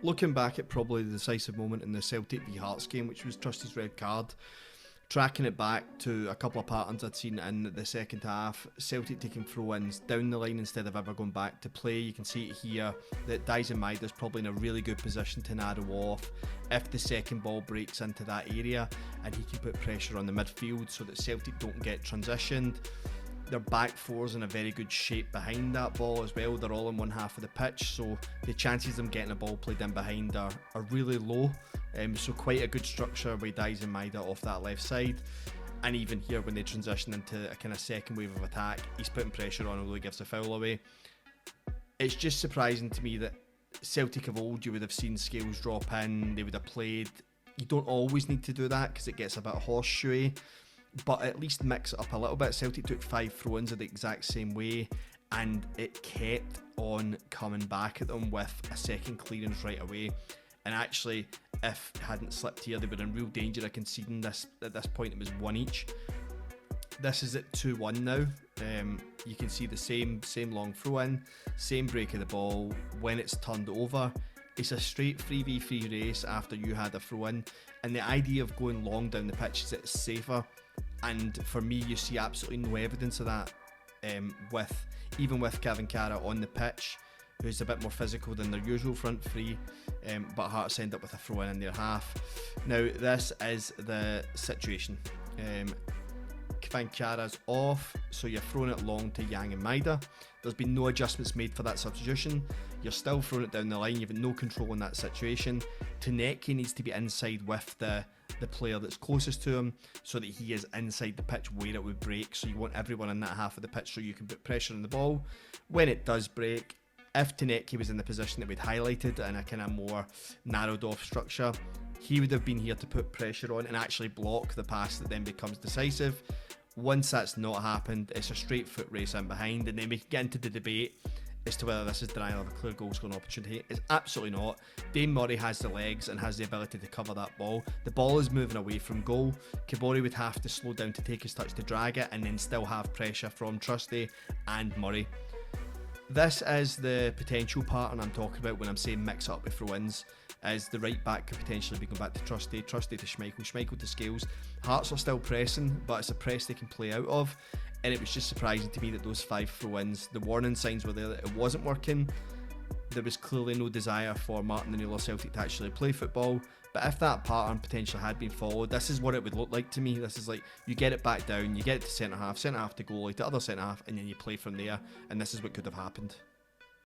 Looking back at probably the decisive moment in the Celtic v Hearts game, which was Trusty's red card, tracking it back to a couple of patterns I'd seen in the second half, Celtic taking throw-ins down the line instead of ever going back to play. You can see it here that Yang and Maeda is probably in a really good position to narrow off if the second ball breaks into that area, and he can put pressure on the midfield so that Celtic don't get transitioned. Their back four's in a very good shape behind that ball as well. They're all in one half of the pitch, so the chances of them getting a ball played in behind are really low. So quite a good structure with Yang and Maeda off that left side. And even here, when they transition into a kind of second wave of attack, he's putting pressure on, although he gives a foul away. It's just surprising to me that Celtic of old, you would have seen Scales drop in, they would have played. You don't always need to do that because it gets a bit horseshoey, but at least mix it up a little bit. Celtic took 5 throw-ins the exact same way, and it kept on coming back at them with a second clearance right away. And actually, if it hadn't slipped here, they were in real danger of conceding this. At this point, it was 1 each. This is at 2-1 now. You can see the same long throw-in, same break of the ball. When it's turned over, it's a straight 3v3 race after you had a throw-in. And the idea of going long down the pitch is it's safer. And for me, you see absolutely no evidence of that even with Cvancara on the pitch, who's a bit more physical than their usual front three, but Hearts end up with a throw in their half. Now, this is the situation. Cvancara's off, so you're throwing it long to Yang and Maeda. There's been no adjustments made for that substitution. You're still throwing it down the line. You've got no control in that situation. Taneki needs to be inside with the player that's closest to him so that he is inside the pitch where it would break. So you want everyone in that half of the pitch so you can put pressure on the ball. When it does break, if Taneki was in the position that we'd highlighted in a kind of more narrowed off structure, he would have been here to put pressure on and actually block the pass that then becomes decisive. Once that's not happened, it's a straight foot race in behind, and then we can get into the debate as to whether this is denial of a clear goal scoring opportunity. It's absolutely not. Dane Murray has the legs and has the ability to cover that ball. The ball is moving away from goal. Kabori would have to slow down to take his touch to drag it and then still have pressure from Trusty and Murray. This is the potential pattern I'm talking about when I'm saying mix up with throw-ins, as the right back could potentially be going back to Trusty to Schmeichel, Schmeichel to Scales. Hearts are still pressing, but it's a press they can play out of, and it was just surprising to me that those 5 throw-ins, the warning signs were there that it wasn't working. There was clearly no desire for Martin O'Neill or Celtic to actually play football, but if that pattern potentially had been followed, this is what it would look like to me. This is like, you get it back down, you get it to centre half to goalie, to other centre half, and then you play from there, and this is what could have happened.